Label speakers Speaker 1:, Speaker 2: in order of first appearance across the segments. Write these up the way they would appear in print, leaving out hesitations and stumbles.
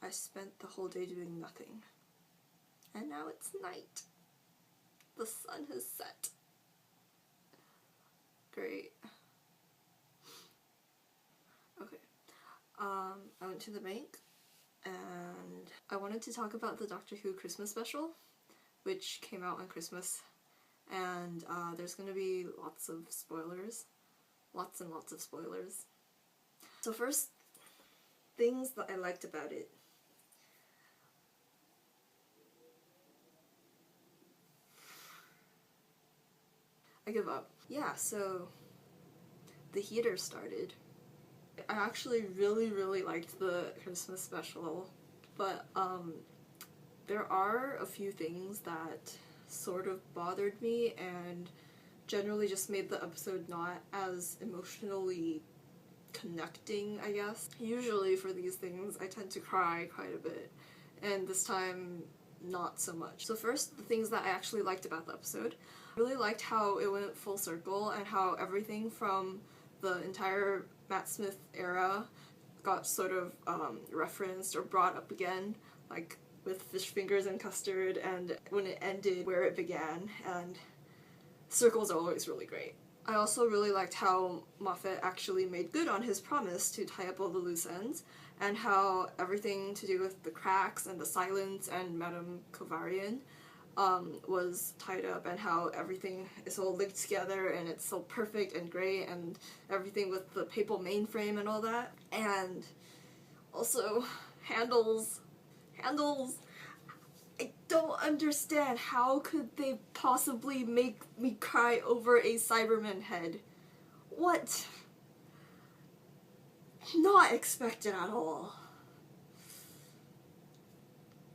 Speaker 1: I spent the whole day doing nothing. And now it's night. The sun has set. Great. Okay. I went to the bank and I wanted to talk about the Doctor Who Christmas special, which came out on Christmas. And there's gonna be lots of spoilers. Lots and lots of spoilers. So first, things that I liked about it. I give up. Yeah, so the heater started. I actually really liked the Christmas special, but there are a few things that sort of bothered me and generally just made the episode not as emotionally connecting, I guess. Usually for these things I tend to cry quite a bit, and this time not so much. So first, the things that I actually liked about the episode. I really liked how it went full circle and how everything from the entire Matt Smith era got sort of referenced or brought up again, like with fish fingers and custard, and when it ended where it began, and circles are always really great. I also really liked how Moffat actually made good on his promise to tie up all the loose ends, and how everything to do with the cracks and the silence and Madame Kovarian was tied up, and how everything is all linked together and it's so perfect and great, and everything with the papal mainframe and all that. And also, handles. I don't understand, how could they possibly make me cry over a Cyberman head? What? Not expected at all.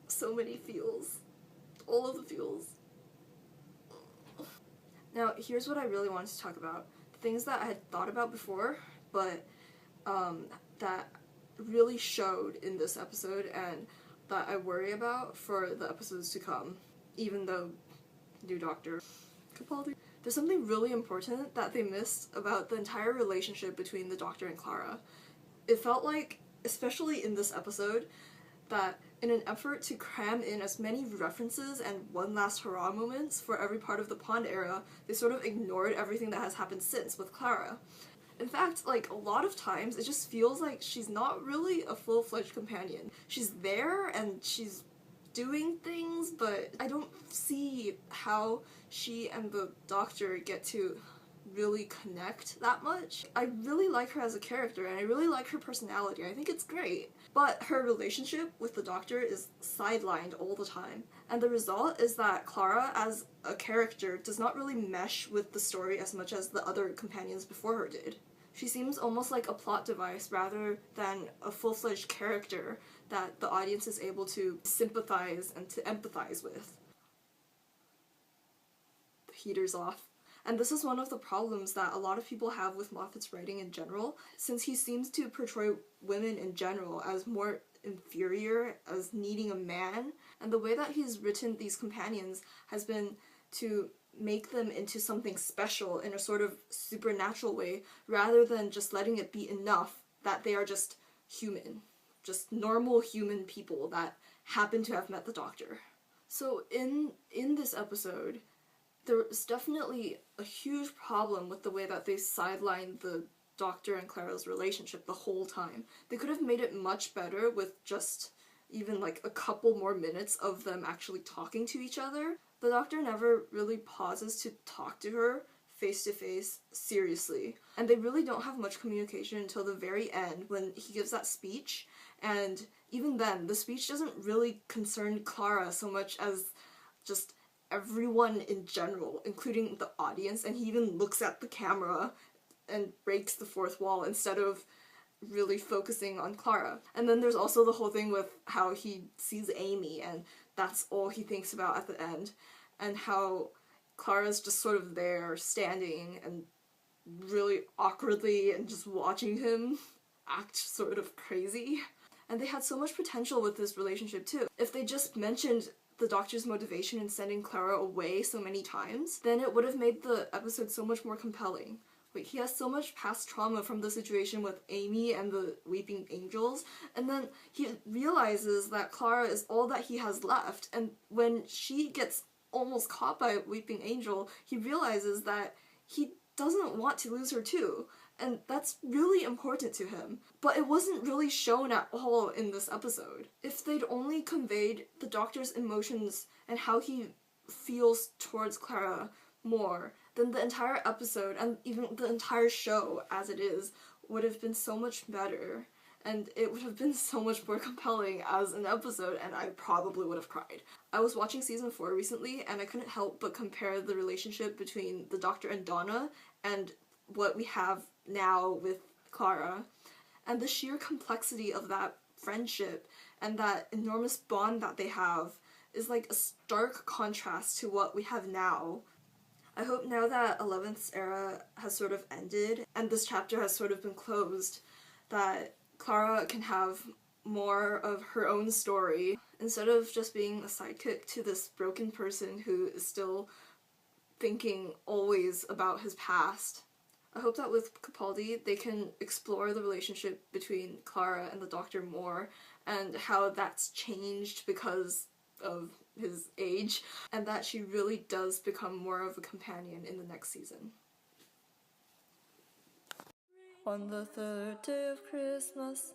Speaker 1: So many feels. All of the feels. Now, here's what I really wanted to talk about. Things that I had thought about before, but that really showed in this episode, and that I worry about for the episodes to come, even though new Doctor Capaldi. There's something really important that they missed about the entire relationship between the Doctor and Clara. It felt like, especially in this episode, that in an effort to cram in as many references and one last hurrah moments for every part of the Pond era, they sort of ignored everything that has happened since with Clara. In fact, like, a lot of times it just feels like she's not really a full-fledged companion. She's there and she's doing things, but I don't see how she and the Doctor get to really connect that much. I really like her as a character, and I really like her personality. I think it's great. But her relationship with the Doctor is sidelined all the time. And the result is that Clara, as a character, does not really mesh with the story as much as the other companions before her did. She seems almost like a plot device rather than a full-fledged character that the audience is able to sympathize and to empathize with. The heater's off. And this is one of the problems that a lot of people have with Moffat's writing in general, since he seems to portray women in general as more inferior, as needing a man, and the way that he's written these companions has been to make them into something special in a sort of supernatural way, rather than just letting it be enough that they are just human. Just normal human people that happen to have met the Doctor. So in this episode, there's definitely a huge problem with the way that they sidelined the Doctor and Clara's relationship the whole time. They could have made it much better with just even like a couple more minutes of them actually talking to each other. The Doctor never really pauses to talk to her face to face, seriously. And they really don't have much communication until the very end when he gives that speech, and even then, the speech doesn't really concern Clara so much as just everyone in general, including the audience, and he even looks at the camera and breaks the fourth wall instead of really focusing on Clara. And then there's also the whole thing with how he sees Amy and that's all he thinks about at the end, and how Clara's just sort of there, standing and really awkwardly and just watching him act sort of crazy. And they had so much potential with this relationship too. If they just mentioned the Doctor's motivation in sending Clara away so many times, then it would have made the episode so much more compelling. Like, he has so much past trauma from the situation with Amy and the Weeping Angels, and then he realizes that Clara is all that he has left, and when she gets almost caught by a Weeping Angel, he realizes that he doesn't want to lose her too, and that's really important to him. But it wasn't really shown at all in this episode. If they'd only conveyed the Doctor's emotions and how he feels towards Clara more, then the entire episode and even the entire show as it is would have been so much better, and it would have been so much more compelling as an episode, and I probably would have cried. I was watching season 4 recently, and I couldn't help but compare the relationship between the Doctor and Donna and what we have now with Clara, and the sheer complexity of that friendship and that enormous bond that they have is like a stark contrast to what we have now. I hope now that 11th's era has sort of ended and this chapter has sort of been closed, that Clara can have more of her own story instead of just being a sidekick to this broken person who is still thinking always about his past. I hope that with Capaldi they can explore the relationship between Clara and the Doctor more and how that's changed because of his age, and that she really does become more of a companion in the next season. On the third day of Christmas,